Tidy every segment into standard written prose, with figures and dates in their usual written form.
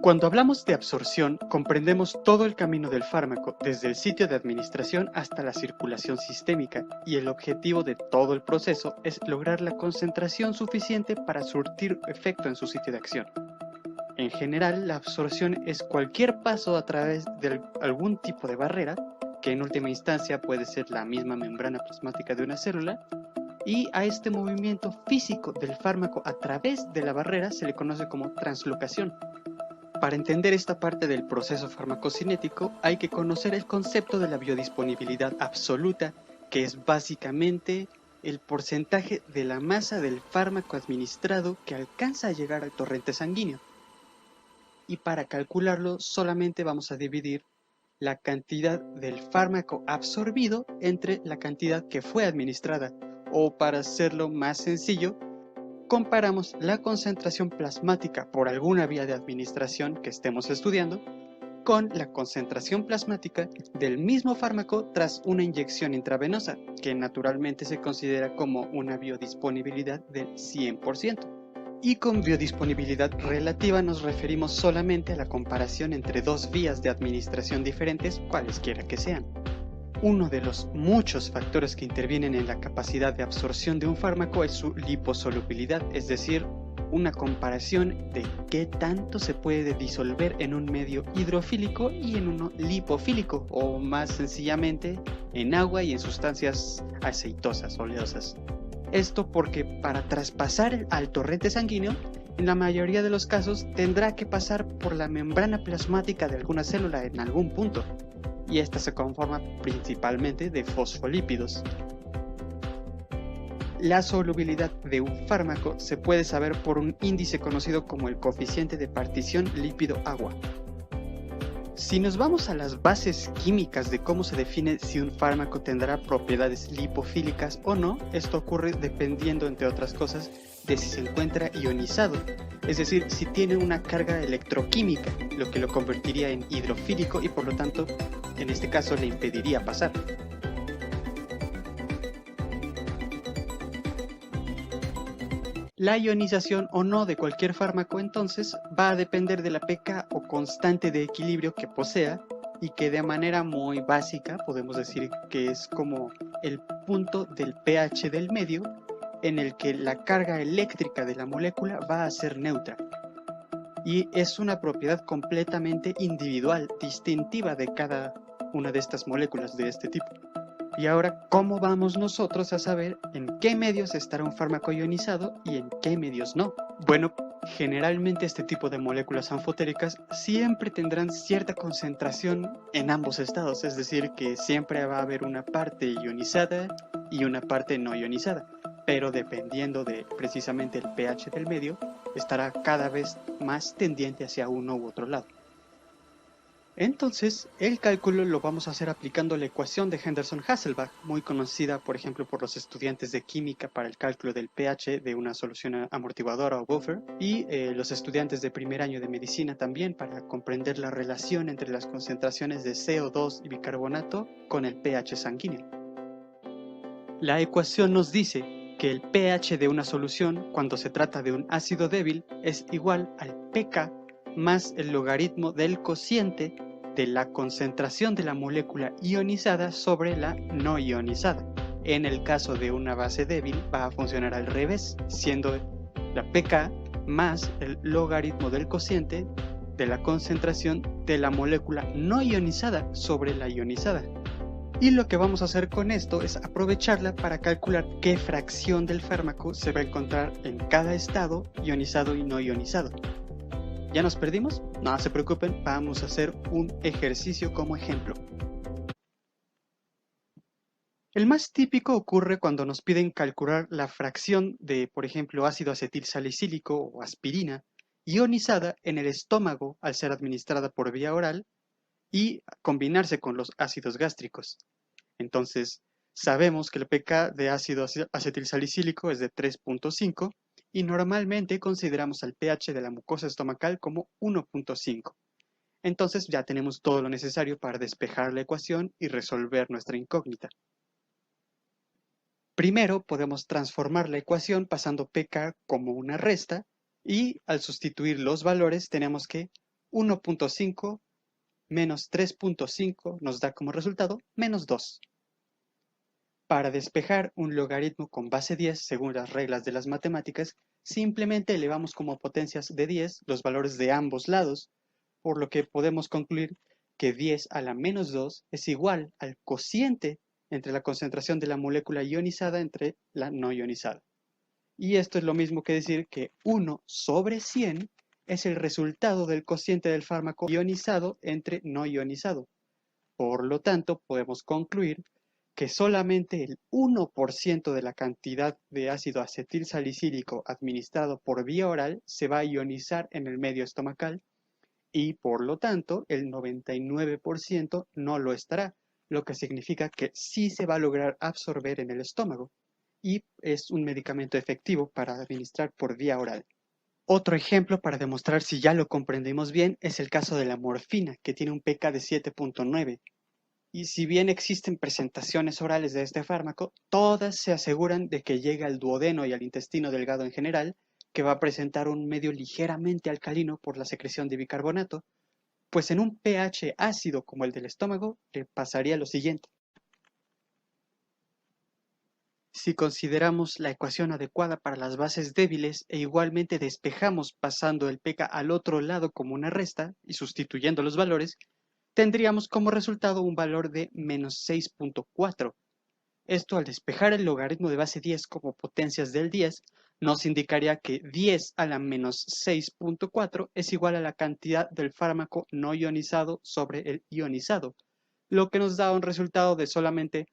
Cuando hablamos de absorción, comprendemos todo el camino del fármaco, desde el sitio de administración hasta la circulación sistémica, y el objetivo de todo el proceso es lograr la concentración suficiente para surtir efecto en su sitio de acción. En general, la absorción es cualquier paso a través de algún tipo de barrera, que en última instancia puede ser la misma membrana plasmática de una célula, y a este movimiento físico del fármaco a través de la barrera se le conoce como translocación. Para entender esta parte del proceso farmacocinético hay que conocer el concepto de la biodisponibilidad absoluta, que es básicamente el porcentaje de la masa del fármaco administrado que alcanza a llegar al torrente sanguíneo. Y para calcularlo solamente vamos a dividir la cantidad del fármaco absorbido entre la cantidad que fue administrada, o para hacerlo más sencillo, comparamos la concentración plasmática por alguna vía de administración que estemos estudiando con la concentración plasmática del mismo fármaco tras una inyección intravenosa, que naturalmente se considera como una biodisponibilidad del 100%. Y con biodisponibilidad relativa nos referimos solamente a la comparación entre dos vías de administración diferentes, cualesquiera que sean. Uno de los muchos factores que intervienen en la capacidad de absorción de un fármaco es su liposolubilidad, es decir, una comparación de qué tanto se puede disolver en un medio hidrofílico y en uno lipofílico, o más sencillamente en agua y en sustancias aceitosas, oleosas. Esto porque para traspasar al torrente sanguíneo, en la mayoría de los casos tendrá que pasar por la membrana plasmática de alguna célula en algún punto, y esta se conforma principalmente de fosfolípidos. La solubilidad de un fármaco se puede saber por un índice conocido como el coeficiente de partición lípido-agua. Si nos vamos a las bases químicas de cómo se define si un fármaco tendrá propiedades lipofílicas o no, esto ocurre dependiendo, entre otras cosas, de si se encuentra ionizado, es decir, si tiene una carga electroquímica, lo que lo convertiría en hidrofílico y por lo tanto, en este caso, le impediría pasar. La ionización o no de cualquier fármaco entonces va a depender de la pK o constante de equilibrio que posea, y que de manera muy básica podemos decir que es como el punto del pH del medio en el que la carga eléctrica de la molécula va a ser neutra. Y es una propiedad completamente individual, distintiva de cada una de estas moléculas de este tipo. Y ahora, ¿cómo vamos nosotros a saber en qué medios estará un fármaco ionizado y en qué medios no? Bueno, generalmente este tipo de moléculas anfotéricas siempre tendrán cierta concentración en ambos estados, es decir, que siempre va a haber una parte ionizada y una parte no ionizada, pero dependiendo de precisamente el pH del medio, estará cada vez más tendiente hacia uno u otro lado. Entonces, el cálculo lo vamos a hacer aplicando la ecuación de Henderson-Hasselbalch, muy conocida, por ejemplo, por los estudiantes de química para el cálculo del pH de una solución amortiguadora o buffer, y los estudiantes de primer año de medicina también para comprender la relación entre las concentraciones de CO2 y bicarbonato con el pH sanguíneo. La ecuación nos dice que el pH de una solución, cuando se trata de un ácido débil, es igual al pK más el logaritmo del cociente de la concentración de la molécula ionizada sobre la no ionizada. En el caso de una base débil va a funcionar al revés, siendo la pK más el logaritmo del cociente de la concentración de la molécula no ionizada sobre la ionizada. Y lo que vamos a hacer con esto es aprovecharla para calcular qué fracción del fármaco se va a encontrar en cada estado, ionizado y no ionizado. ¿Ya nos perdimos? No se preocupen, vamos a hacer un ejercicio como ejemplo. El más típico ocurre cuando nos piden calcular la fracción de, por ejemplo, ácido acetilsalicílico o aspirina ionizada en el estómago al ser administrada por vía oral y combinarse con los ácidos gástricos. Entonces, sabemos que el pK de ácido acetilsalicílico es de 3.5 y normalmente consideramos al pH de la mucosa estomacal como 1.5. Entonces ya tenemos todo lo necesario para despejar la ecuación y resolver nuestra incógnita. Primero podemos transformar la ecuación pasando pK como una resta, y al sustituir los valores tenemos que 1.5 menos 3.5 nos da como resultado menos 2. Para despejar un logaritmo con base 10, según las reglas de las matemáticas, simplemente elevamos como potencias de 10 los valores de ambos lados, por lo que podemos concluir que 10 a la menos 2 es igual al cociente entre la concentración de la molécula ionizada entre la no ionizada. Y esto es lo mismo que decir que 1 sobre 100 es el resultado del cociente del fármaco ionizado entre no ionizado. Por lo tanto, podemos concluir que solamente el 1% de la cantidad de ácido acetilsalicílico administrado por vía oral se va a ionizar en el medio estomacal y, por lo tanto, el 99% no lo estará, lo que significa que sí se va a lograr absorber en el estómago y es un medicamento efectivo para administrar por vía oral. Otro ejemplo para demostrar si ya lo comprendimos bien es el caso de la morfina, que tiene un pK de 7.9. Y si bien existen presentaciones orales de este fármaco, todas se aseguran de que llega al duodeno y al intestino delgado en general, que va a presentar un medio ligeramente alcalino por la secreción de bicarbonato, pues en un pH ácido como el del estómago le pasaría lo siguiente. Si consideramos la ecuación adecuada para las bases débiles e igualmente despejamos pasando el pK al otro lado como una resta y sustituyendo los valores, tendríamos como resultado un valor de menos 6.4. Esto al despejar el logaritmo de base 10 como potencias del 10, nos indicaría que 10 a la menos 6.4 es igual a la cantidad del fármaco no ionizado sobre el ionizado, lo que nos da un resultado de solamente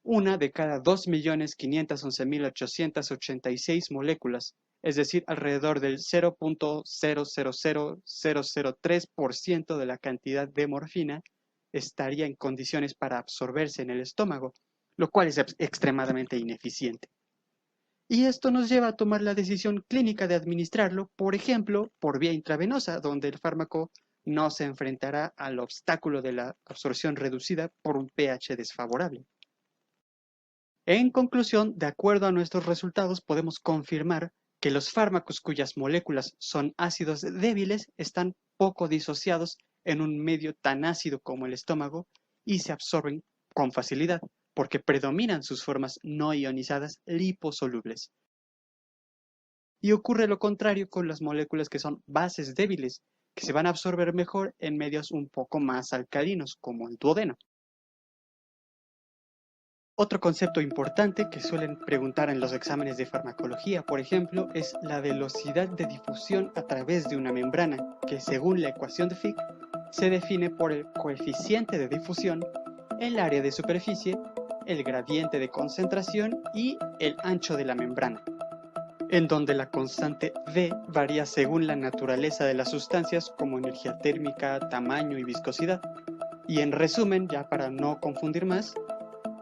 una de cada 2.511.886 moléculas, es decir, alrededor del 0.000003% de la cantidad de morfina estaría en condiciones para absorberse en el estómago, lo cual es extremadamente ineficiente. Y esto nos lleva a tomar la decisión clínica de administrarlo, por ejemplo, por vía intravenosa, donde el fármaco no se enfrentará al obstáculo de la absorción reducida por un pH desfavorable. En conclusión, de acuerdo a nuestros resultados, podemos confirmar que los fármacos cuyas moléculas son ácidos débiles están poco disociados en un medio tan ácido como el estómago y se absorben con facilidad, porque predominan sus formas no ionizadas liposolubles. Y ocurre lo contrario con las moléculas que son bases débiles, que se van a absorber mejor en medios un poco más alcalinos, como el duodeno. Otro concepto importante que suelen preguntar en los exámenes de farmacología, por ejemplo, es la velocidad de difusión a través de una membrana, que según la ecuación de Fick, se define por el coeficiente de difusión, el área de superficie, el gradiente de concentración y el ancho de la membrana, en donde la constante V varía según la naturaleza de las sustancias como energía térmica, tamaño y viscosidad. Y en resumen, ya para no confundir más,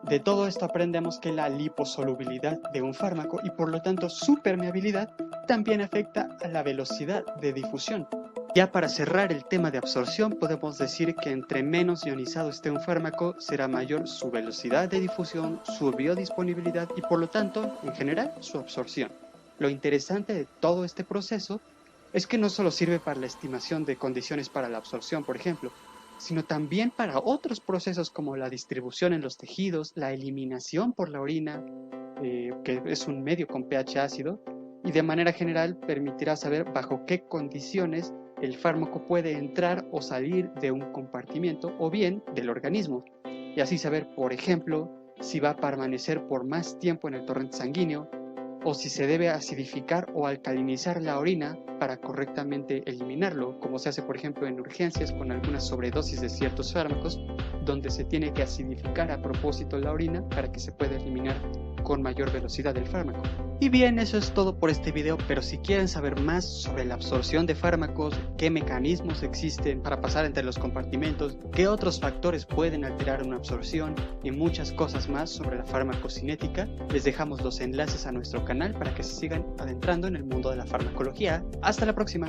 de todo esto aprendemos que la liposolubilidad de un fármaco y por lo tanto su permeabilidad también afecta a la velocidad de difusión. Ya para cerrar el tema de absorción, podemos decir que entre menos ionizado esté un fármaco, será mayor su velocidad de difusión, su biodisponibilidad y por lo tanto, en general, su absorción. Lo interesante de todo este proceso es que no solo sirve para la estimación de condiciones para la absorción, por ejemplo, sino también para otros procesos como la distribución en los tejidos, la eliminación por la orina, que es un medio con pH ácido, y de manera general permitirá saber bajo qué condiciones el fármaco puede entrar o salir de un compartimiento o bien del organismo, y así saber, por ejemplo, si va a permanecer por más tiempo en el torrente sanguíneo, o si se debe acidificar o alcalinizar la orina para correctamente eliminarlo, como se hace por ejemplo en urgencias con algunas sobredosis de ciertos fármacos, donde se tiene que acidificar a propósito la orina para que se pueda eliminar con mayor velocidad el fármaco. Y bien, eso es todo por este video, pero si quieren saber más sobre la absorción de fármacos, qué mecanismos existen para pasar entre los compartimentos, qué otros factores pueden alterar una absorción y muchas cosas más sobre la farmacocinética, les dejamos los enlaces a nuestro canal para que se sigan adentrando en el mundo de la farmacología. ¡Hasta la próxima!